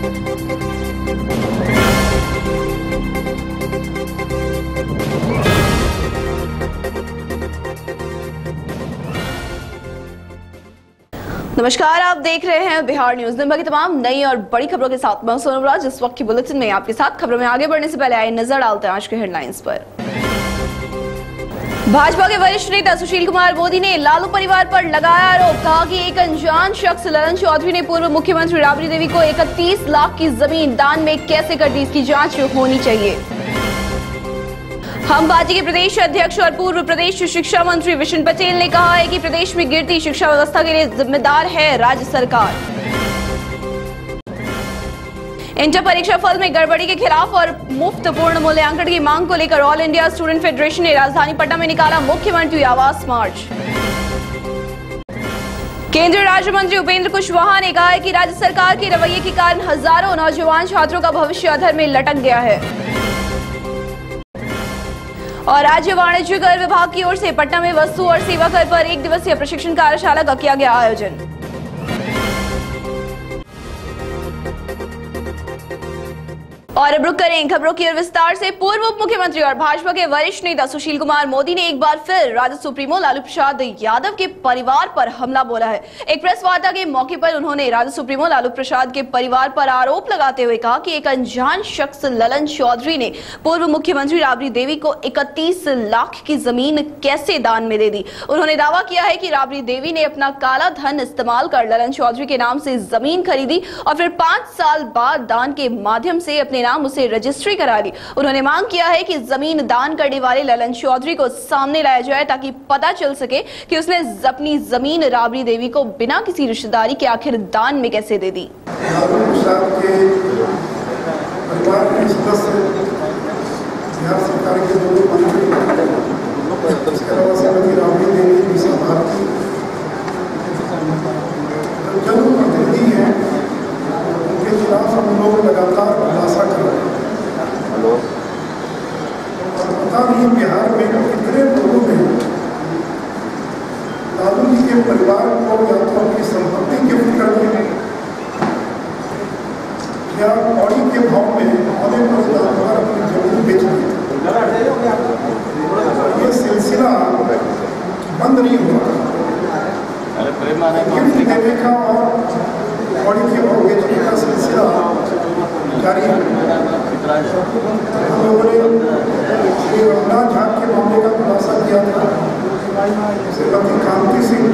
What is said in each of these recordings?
नमस्कार, आप देख रहे हैं बिहार न्यूज। दिन भर की तमाम नई और बड़ी खबरों के साथ मैं सोनम राज। इस वक्त की बुलेटिन में आपके साथ खबरों में आगे बढ़ने से पहले आइए नजर डालते हैं आज के हेडलाइंस पर। भाजपा के वरिष्ठ नेता सुशील कुमार मोदी ने लालू परिवार पर लगाया आरोप। कहा कि एक अनजान शख्स ललन चौधरी ने पूर्व मुख्यमंत्री राबड़ी देवी को 31 लाख की जमीन दान में कैसे कर दी, इसकी जांच होनी चाहिए। हम पार्टी के प्रदेश अध्यक्ष और पूर्व प्रदेश शिक्षा मंत्री विशन पटेल ने कहा है कि प्रदेश में गिरती शिक्षा व्यवस्था के लिए जिम्मेदार है राज्य सरकार। इंटर परीक्षा फल में गड़बड़ी के खिलाफ और मुफ्त पूर्ण मूल्यांकन की मांग को लेकर ऑल इंडिया स्टूडेंट फेडरेशन ने राजधानी पटना में निकाला मुख्यमंत्री आवास मार्च। केंद्रीय राज्य मंत्री उपेंद्र कुशवाहा ने कहा है कि राज्य सरकार के रवैये के कारण हजारों नौजवान छात्रों का भविष्य अधर में लटक गया है। और राज्य वाणिज्य कर विभाग की ओर से पटना में वस्तु और सेवा कर पर 1 दिवसीय प्रशिक्षण कार्यशाला का किया गया आयोजन। और अब रुक करें खबरों की ओर विस्तार से। पूर्व उप मुख्यमंत्री और भाजपा के वरिष्ठ नेता सुशील कुमार मोदी ने एक बार फिर राजद सुप्रीमो लालू प्रसाद यादव के परिवार पर हमला बोला है। एक प्रेस वार्ता के मौके पर उन्होंने राजद सुप्रीमो लालू प्रसाद के परिवार पर आरोप लगाते हुए कहा कि एक अनजान शख्स ललन चौधरी ने पूर्व मुख्यमंत्री राबड़ी देवी को 31 लाख की जमीन कैसे दान में दे दी। उन्होंने दावा किया है कि राबड़ी देवी ने अपना काला धन इस्तेमाल कर ललन चौधरी के नाम से जमीन खरीदी और फिर 5 साल बाद दान के माध्यम से अपने नाम उसे रजिस्ट्री करा ली। उन्होंने मांग किया है कि जमीन दान करने वाले ललन चौधरी को सामने लाया जाए ताकि पता चल सके कि उसने अपनी जमीन राबड़ी देवी को बिना किसी रिश्तेदारी के आखिर दान में कैसे दे दी। लगातार खुलासा कर रहे हैं और पता नहीं बिहार में कितने लोगों ने लालू जी के परिवार को या तो अपनी संपत्ति गिफ्ट कर दी या कौड़ी के भाव में होने पर अपनी जमीन बेच दी। ये सिलसिला बंद नहीं हुआ। गिफ्ट देने का और कौड़ी के भाव बेचने का सिलसिला जारी है। हम लोगों ने श्री रघुनाथ झा के मामले का खुलासा किया था। श्रीमती कांति सिंह,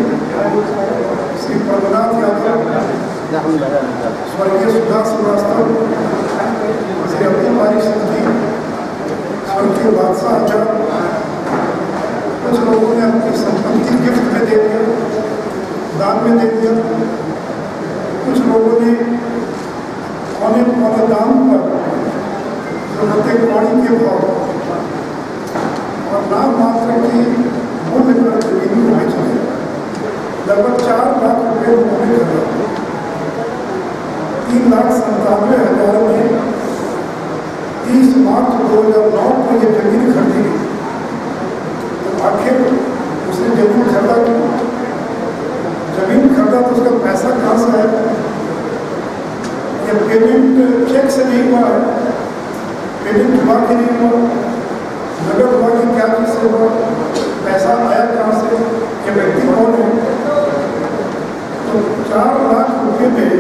श्री प्रभुनाथ यादव, स्वर्गीय सुधा श्रीवास्तव, श्री अब्दुल बारी सिंह, स्वर्गीय बादशाह आचार, कुछ लोगों ने अपनी संपत्ति गिफ्ट में दे दिया, दान में दे दिया। कुछ लोगों ने औने पौने दाम पर जो कौड़ी के भाव और नाम मात्र की मूल्य पर जमीन को बेच दिया। लगभग 4 लाख रुपये उन्होंने खरीदा। 3,97,000 में 30 मार्च 2009 को ये जमीन खरीदी गई। तो आखिर उसने जमीन खरीदा क्यों? जमीन खरीदा तो उसका पैसा कहाँ से आया? ये पेमेंट चेक से नहीं हुआ है, पेमेंट हुआ कि नहीं हुआ, नगद हुआ कि क्या चीज से हुआ, पैसा आया कहाँ से, ये व्यक्ति कौन है? तो 4 लाख रुपये में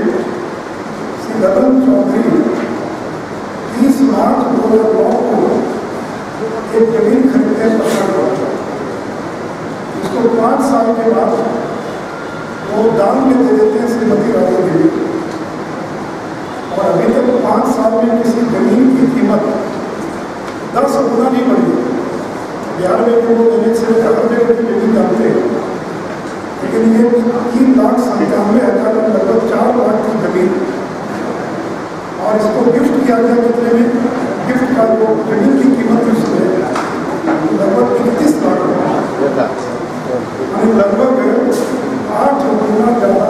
श्री ललन चौधरी 30 मार्च 2009 को एक जमीन खरीदने पकड़ हुआ। इसको 5 साल के बाद वो दान में दे देते हैं श्रीमती राबड़ी देवी। और अभी तक 5 साल में किसी जमीन की कीमत 10 गुना नहीं बढ़ी। बिहार में लोग जमीन से हर जगह की जमीन जानते हैं, लेकिन ये 3,97,000 में लगभग 4 लाख की जमीन और इसको गिफ्ट किया गया। कितने में गिफ्ट का जो जमीन की कीमत उसमें लगभग 31 लाख, लगभग 8 गुना ज़्यादा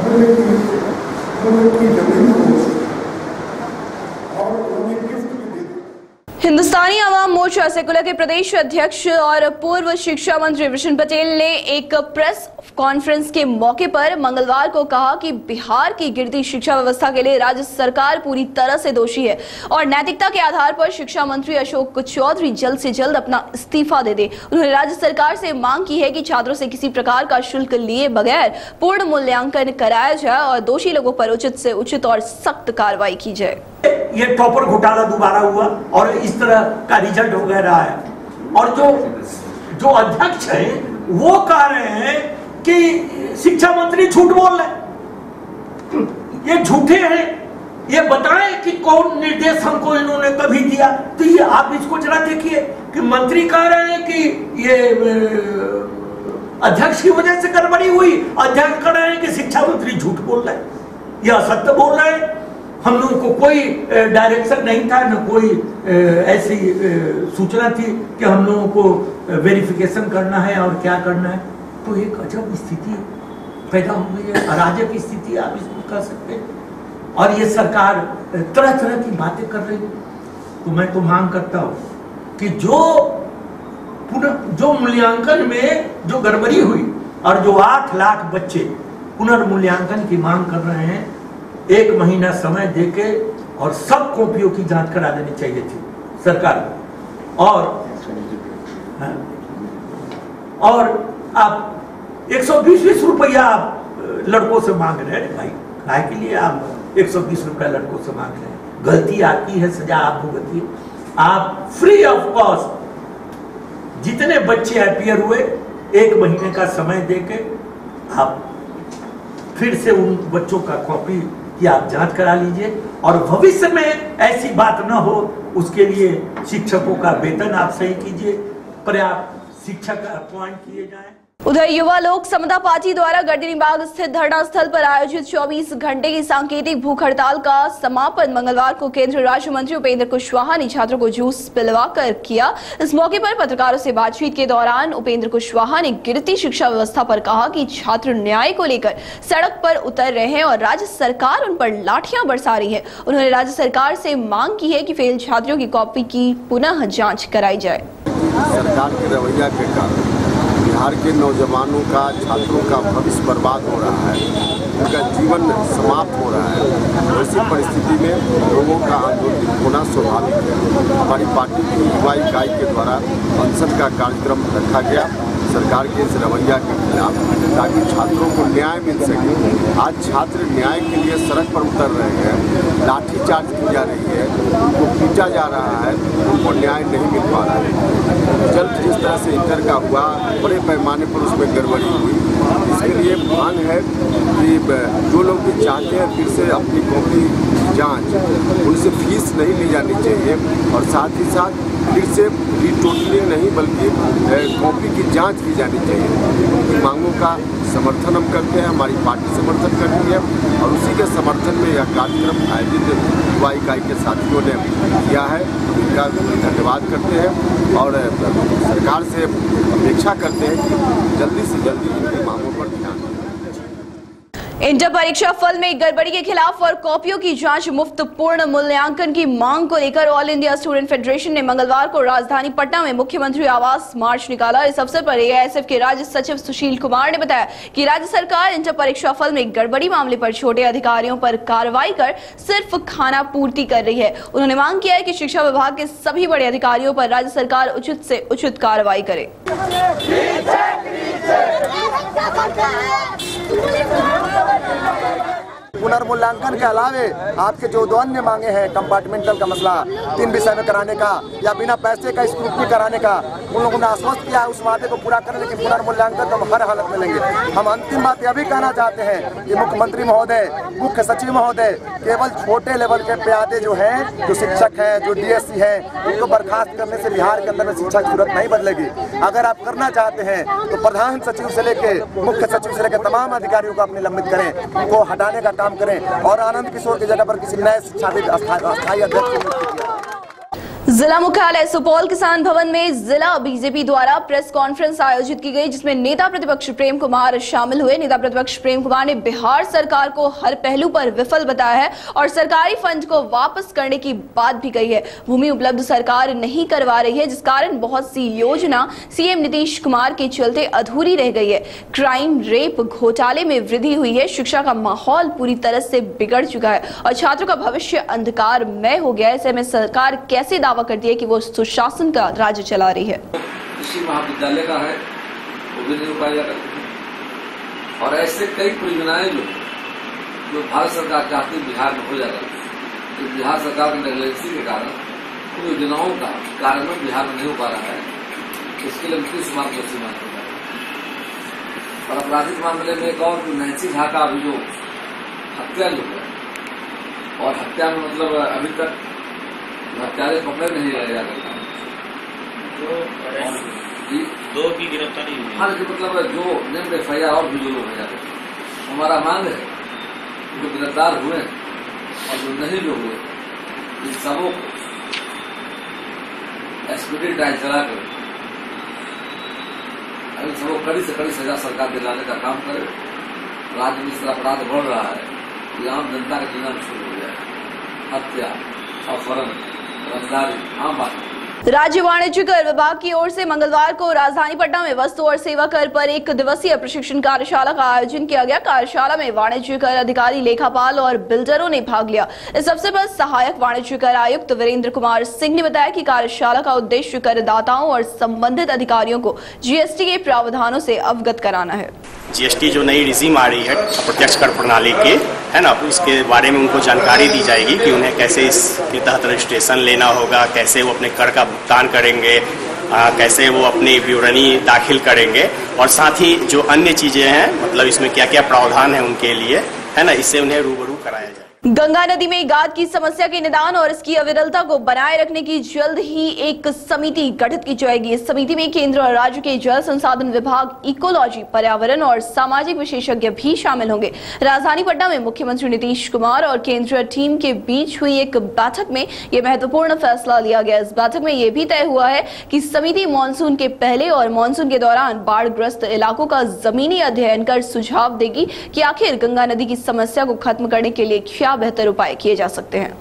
मूल्य की जमीन को और उन्हें गिफ्ट भी दे दी। हिंदुस्तानी आवाम मोर्चा सेकुलर के प्रदेश अध्यक्ष और पूर्व शिक्षा मंत्री विशन पटेल ने एक प्रेस कॉन्फ्रेंस के मौके पर मंगलवार को कहा कि बिहार की गिरती शिक्षा व्यवस्था के लिए राज्य सरकार पूरी तरह से दोषी है और नैतिकता के आधार पर शिक्षा मंत्री अशोक चौधरी जल्द से जल्द अपना इस्तीफा दे दे। उन्होंने राज्य सरकार से मांग की है कि छात्रों से किसी प्रकार का शुल्क लिए बगैर पूर्ण मूल्यांकन कराया जाए और दोषी लोगों पर उचित से उचित और सख्त कार्रवाई की जाए। ये टॉपर घोटाला दोबारा हुआ और इस तरह का रिजल्ट हो गया है और जो अध्यक्ष है वो कह रहे हैं कि शिक्षा मंत्री झूठ बोल रहे, ये झूठे हैं। ये बताएं कि कौन निर्देश हमको इन्होंने कभी दिया। तो ये आप इसको जरा देखिए कि मंत्री कह रहे हैं कि ये अध्यक्ष की वजह से गड़बड़ी हुई, अध्यक्ष कह रहे हैं कि शिक्षा मंत्री झूठ बोल रहे हैं, ये असत्य बोल रहे हैं। हम लोगों को कोई डायरेक्शन नहीं था, न कोई ऐसी सूचना थी कि हम लोगों को वेरिफिकेशन करना है और क्या करना है। तो एक अजब स्थिति पैदा हो गई है, अराजक स्थिति आप इसको कह सकते हैं। और ये सरकार तरह तरह की बातें कर रही है। तो मैं तो मांग करता हूँ कि जो मूल्यांकन में जो गड़बड़ी हुई और जो 8 लाख बच्चे पुनर्मूल्यांकन की मांग कर रहे हैं, 1 महीना समय देके और सब कॉपियों की जांच करा देनी चाहिए थी सरकार। और आप 120 रुपया आप लड़कों से मांग रहे हैं भाई, काय के लिए आप 120 रुपया लड़कों से मांग रहे हैं? गलती आपकी है, सजा आप भुगतिए। आप फ्री ऑफ कॉस्ट जितने बच्चे अपीयर हुए 1 महीने का समय देके आप फिर से उन बच्चों का कॉपी की आप जांच करा लीजिए और भविष्य में ऐसी बात न हो उसके लिए शिक्षकों का वेतन आप सही कीजिए, पर्याप्त शिक्षक अपॉइंट किए जाएं। उधर युवा लोक समता पार्टी द्वारा गर्दनीबाग स्थित धरना स्थल पर आयोजित 24 घंटे की सांकेतिक भूख हड़ताल का समापन मंगलवार को केंद्रीय राज्य मंत्री उपेंद्र कुशवाहा ने छात्रों को जूस पिलवाकर किया। इस मौके पर पत्रकारों से बातचीत के दौरान उपेंद्र कुशवाहा ने गिरती शिक्षा व्यवस्था पर कहा कि छात्र न्याय को लेकर सड़क पर उतर रहे हैं और राज्य सरकार उन पर लाठियां बरसा रही है। उन्होंने राज्य सरकार से मांग की है कि फेल छात्रों की कॉपी की पुनः जाँच कराई जाए। सरकार के रवैया के कारण बिहार के नौजवानों का, छात्रों का भविष्य बर्बाद हो रहा है, उनका जीवन समाप्त हो रहा है। ऐसी परिस्थिति में लोगों का आंदोलन होना स्वाभाविक है। हमारी पार्टी की युवा इकाई के द्वारा अनशन का कार्यक्रम रखा गया सरकार के इस रवैया के खिलाफ, ताकि छात्रों को न्याय मिल सके। आज छात्र न्याय के लिए सड़क पर उतर रहे हैं, लाठीचार्ज की जा रही है, उनको पीटा जा रहा है, उनको न्याय नहीं मिल पा रहा है। जल्द जिस तरह से इंटर का हुआ, बड़े पैमाने पर उसमें गड़बड़ी हुई। इसके लिए मांग है कि जो लोग भी चाहते हैं फिर से अपनी कॉपी की जाँच, उनसे फीस नहीं ली जानी चाहिए और साथ ही साथ फिर से रीटोटलिंग नहीं बल्कि कॉपी की जांच की जानी चाहिए। इन मांगों का समर्थन हम करते हैं, हमारी पार्टी समर्थन करती है और उसी के समर्थन में यह कार्यक्रम आयोजित युवा इकाई के साथियों ने किया है। इनका धन्यवाद करते हैं और सरकार से अपेक्षा करते हैं कि जल्दी से जल्दी इनकी मांगों पर ध्यान दें। इंटर परीक्षा फल में गड़बड़ी के खिलाफ और कॉपियों की जांच, मुफ्त पूर्ण मूल्यांकन की मांग को लेकर ऑल इंडिया स्टूडेंट फेडरेशन ने मंगलवार को राजधानी पटना में मुख्यमंत्री आवास मार्च निकाला। इस अवसर पर एआईएसएफ के राज्य सचिव सुशील कुमार ने बताया कि राज्य सरकार इंटर परीक्षा फल में गड़बड़ी मामले पर छोटे अधिकारियों पर कार्रवाई कर सिर्फ खाना पूर्ति कर रही है। उन्होंने मांग किया है कि शिक्षा विभाग के सभी बड़े अधिकारियों पर राज्य सरकार उचित से उचित कार्रवाई करे। पुनर्मूल्यांकन के अलावे आपके जो दो अन्य मांगे हैं, कंपार्टमेंटल का मसला 3 विषय में कराने का या बिना पैसे का स्क्रूटनी कराने का, उन लोगों ने आश्वस्त किया है उस वादे को पूरा करें, लेकिन पुनर्मूल्यांकन तो हम हर हालत में लेंगे। हम अंतिम बात यह भी कहना चाहते हैं कि मुख्यमंत्री महोदय, मुख्य सचिव महोदय, केवल छोटे लेवल के प्यादे जो हैं, जो शिक्षक हैं, जो डीएससी हैं, उनको बर्खास्त करने से बिहार के अंदर में शिक्षा की सूरत नहीं बदलेगी। अगर आप करना चाहते हैं तो प्रधान सचिव से लेके मुख्य सचिव से लेकर तमाम अधिकारियों को अपने लंबित करें, उनको हटाने का काम करें और आनंद किशोर की जगह पर किसी नए शिक्षाविद अस्थायी अध्यक्ष। जिला मुख्यालय सुपौल किसान भवन में जिला बीजेपी द्वारा प्रेस कॉन्फ्रेंस आयोजित की गई, जिसमें नेता प्रतिपक्ष प्रेम कुमार शामिल हुए। नेता प्रतिपक्ष प्रेम कुमार ने बिहार सरकार को हर पहलू पर विफल बताया है और सरकारी फंड को वापस करने की बात भी कही है। भूमि उपलब्ध सरकार नहीं करवा रही है, जिस कारण बहुत सी योजना सीएम नीतीश कुमार के चलते अधूरी रह गई है। क्राइम रेप घोटाले में वृद्धि हुई है। शिक्षा का माहौल पूरी तरह से बिगड़ चुका है और छात्रों का भविष्य अंधकारमय हो गया है। ऐसे में सरकार कैसे दावा करती है कि वो सुशासन का राज्य चला रही है। कृषि महाविद्यालय का है वो भी नहीं हो पाया करती है और ऐसे कई परियोजनाएं जो भारत सरकार चाहती है बिहार में हो जाएगा, तो बिहार सरकार की नेगलेंसी के कारण उन योजनाओं का कार्यान्वयन बिहार में नहीं हो पा रहा है। इसके लिए नीतीश कुमार को सीमा हो जाए। और आपराधिक मामले में एक और नैन्सी झा का अभी जो हत्या जो है, और हत्या में मतलब अभी तक हत्यारे पकड़े नहीं गए जा सकता, दो की गिरफ्तारी हुई। हाँ, मतलब जो नेम्ड FIR और भी जो लोग हैं, हमारा मांग है जो गिरफ्तार हुए और जो नहीं जो हुए इन सबों को एक्सपीडिएंट ट्रायल चलाकर इन सबों कड़ी से कड़ी सजा सरकार दिलाने का काम करे। राज्य में इस तरह अपराध बढ़ रहा है कि आम जनता का जीना शुरू हो जाए। हत्या, अपहरण, आम बात। राज्य वाणिज्य कर विभाग की ओर से मंगलवार को राजधानी पटना में वस्तु और सेवा कर पर एक दिवसीय प्रशिक्षण कार्यशाला का आयोजन किया गया। कार्यशाला में वाणिज्य कर अधिकारी, लेखापाल और बिल्डरों ने भाग लिया। इस अवसर पर सहायक वाणिज्य कर आयुक्त वीरेंद्र कुमार सिंह ने बताया कि कार्यशाला का उद्देश्य करदाताओं और संबंधित अधिकारियों को GST के प्रावधानों से अवगत कराना है। GST जो नई रिजीम आ रही है अप्रत्यक्ष कर प्रणाली के, है ना, इसके बारे में उनको जानकारी दी जाएगी कि उन्हें कैसे इसके तहत रजिस्ट्रेशन लेना होगा, कैसे वो अपने कर का भुगतान करेंगे, कैसे वो अपनी विवरणी दाखिल करेंगे और साथ ही जो अन्य चीजें हैं, मतलब इसमें क्या क्या प्रावधान है उनके लिए, है ना, इससे उन्हें रूबरू कराया जाए। गंगा नदी में गाद की समस्या के निदान और इसकी अविरलता को बनाए रखने की जल्द ही एक समिति गठित की जाएगी। इस समिति में केंद्र और राज्य के जल संसाधन विभाग, इकोलॉजी, पर्यावरण और सामाजिक विशेषज्ञ भी शामिल होंगे। राजधानी पटना में मुख्यमंत्री नीतीश कुमार और केंद्रीय टीम के बीच हुई एक बैठक में यह महत्वपूर्ण फैसला लिया गया। इस बैठक में यह भी तय हुआ है कि समिति मानसून के पहले और मानसून के दौरान बाढ़ग्रस्त इलाकों का जमीनी अध्ययन कर सुझाव देगी कि आखिर गंगा नदी की समस्या को खत्म करने के लिए क्या बेहतर उपाय किए जा सकते हैं।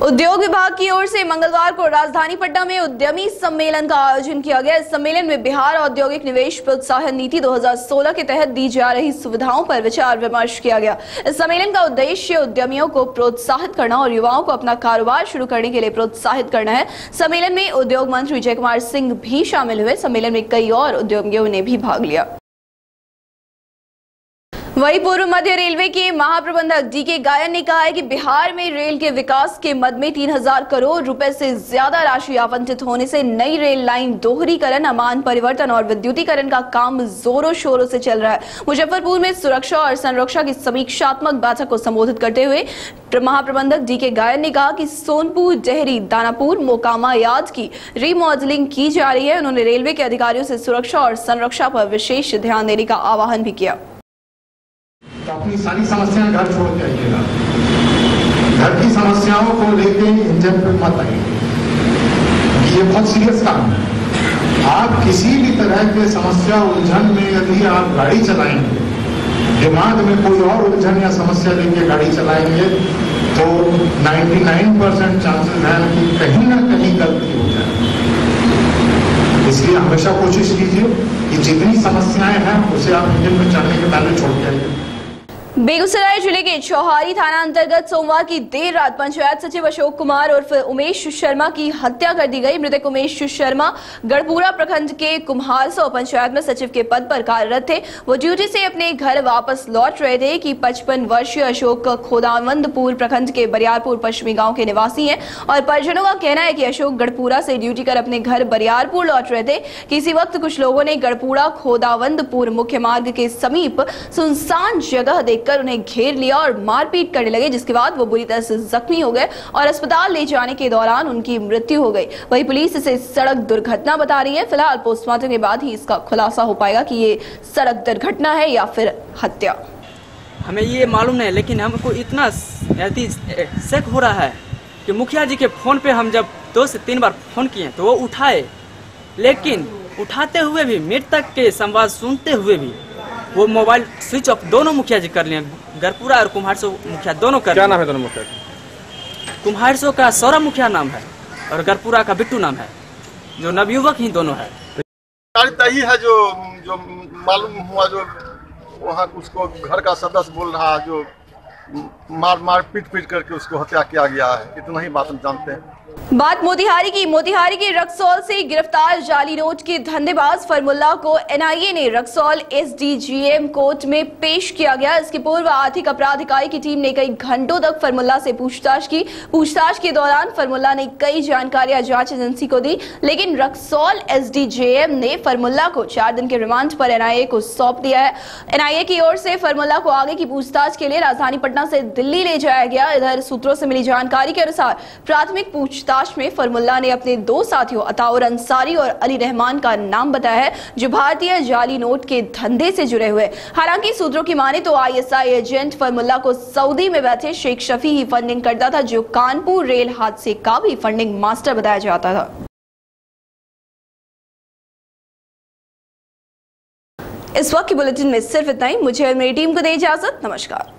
उद्योग विभाग की ओर से मंगलवार को राजधानी पटना में उद्यमी सम्मेलन का आयोजन किया गया। इस सम्मेलन में बिहार औद्योगिक निवेश प्रोत्साहन नीति 2016 के तहत दी जा रही सुविधाओं पर विचार विमर्श किया गया। इस सम्मेलन का उद्देश्य उद्यमियों को प्रोत्साहित करना और युवाओं को अपना कारोबार शुरू करने के लिए प्रोत्साहित करना है। सम्मेलन में उद्योग मंत्री जय कुमार सिंह भी शामिल हुए। सम्मेलन में कई और उद्यमियों ने भी भाग लिया। वहीं पूर्व मध्य रेलवे के महाप्रबंधक DK गायन ने कहा है कि बिहार में रेल के विकास के मद में 3000 करोड़ रुपए से ज्यादा राशि आवंटित होने से नई रेल लाइन दोहरीकरण, अमान परिवर्तन और विद्युतीकरण का काम जोरों शोरों से चल रहा है। मुजफ्फरपुर में सुरक्षा और संरक्षा की समीक्षात्मक बैठक को संबोधित करते हुए महाप्रबंधक DK गायन ने कहा कि सोनपुर, डेहरी, दानापुर, मोकामा यार्ड की रीमॉडलिंग की जा रही है। उन्होंने रेलवे के अधिकारियों से सुरक्षा और संरक्षा पर विशेष ध्यान देने का आह्वान भी किया। तो अपनी सारी समस्याएं घर छोड़ के आइएगा। घर की समस्याओं को लेके इंजन पे मत आइए, ये बहुत सीरियस काम है। आप किसी भी तरह के समस्या उलझन में यदि आप गाड़ी चलाएंगे, दिमाग में कोई और उलझन या समस्या लेके गाड़ी चलाएंगे तो 99% चांसेस हैं कि कहीं ना कहीं गलती हो जाए। इसलिए हमेशा कोशिश कीजिए कि जितनी समस्याएं हैं उसे आप इंजन में चढ़ने के पहले छोड़ के आइए। बेगूसराय जिले के चौहारी थाना अंतर्गत सोमवार की देर रात पंचायत सचिव अशोक कुमार उर्फ उमेश शर्मा की हत्या कर दी गई। मृतक उमेश शर्मा गढ़पुरा प्रखंड के कुम्हारसो पंचायत में सचिव के पद पर कार्यरत थे। वो ड्यूटी से अपने घर वापस लौट रहे थे कि 55 वर्षीय अशोक खोदावंदपुर प्रखंड के बरियारपुर पश्चिमी गांव के निवासी हैं और परिजनों का कहना है कि अशोक गढ़पुरा से ड्यूटी कर अपने घर बरियारपुर लौट रहे थे। किसी वक्त कुछ लोगों ने गढ़पुरा खोदावंदपुर मुख्य मार्ग के समीप सुनसान जगह देखकर उन्हें घेर लिया और मारपीट करने लगे, जिसके बाद वो बुरी तरह से जख्मी हो गए और अस्पताल ले जाने के दौरान उनकी मृत्यु हो गई। वहीं पुलिस इसे सड़क दुर्घटना बता रही है। फिलहाल पोस्टमार्टम के बाद ही इसका खुलासा हो पाएगा कि ये सड़क दुर्घटना है या फिर हत्या। हमें ये मालूम नहीं, लेकिन हमको इतना शक हो रहा है कि मुखिया जी के फोन पे हम जब 2 से 3 बार फ़ोन किए तो वो उठाए, लेकिन उठाते हुए भी मिनट तक के संवाद सुनते हुए भी वो मोबाइल स्विच ऑफ दोनों मुखिया जी कर लिए। गरपुरा और कुम्हारसो मुखिया दोनों कर। क्या नाम है दोनों मुखिया? कुम्हारसो का सौरभ मुखिया नाम है और गरपुरा का बिट्टू नाम है, जो नवयुवक ही दोनों है। यही है जो मालूम हुआ, जो वहाँ उसको घर का सदस्य बोल रहा है, जो मार पीट करके उसको हत्या किया गया है। इतना ही बात हम जानते हैं। बात मोतिहारी के रक्सौल से गिरफ्तार जाली नोट के धंधेबाज फरमुल्ला को एनआईए ने रक्सौल एसडीजीएम कोर्ट में पेश किया गया। इसके पूर्व आर्थिक अपराध इकाई की टीम ने कई घंटों तक फरमुल्ला से पूछताछ की। पूछताछ के दौरान फरमुल्ला ने कई जानकारियां जांच एजेंसी को दी, लेकिन रक्सौल एसडीजीएम ने फरमुल्ला को 4 दिन के रिमांड पर एनआईए को सौंप दिया है। एनआईए की ओर से फरमुल्ला को आगे की पूछताछ के लिए राजधानी पटना से दिल्ली ले जाया गया। इधर सूत्रों से मिली जानकारी के अनुसार प्राथमिक पूछताछ में फरमुल्ला ने अपने 2 साथियों अताउर अंसारी और अली रहमान का नाम बताया है, जो भारतीय जाली नोट के धंधे से जुड़े हुए। हालांकि सूत्रों की माने तो आईएसआई एजेंट फरमुल्ला को सऊदी में बैठे शेख शफी ही फंडिंग करता था, जो कानपुर रेल हादसे का भी फंडिंग मास्टर बताया जाता था। इस वक्त की बुलेटिन में सिर्फ इतना ही। मुझे और मेरी टीम को दे इजाजत। नमस्कार।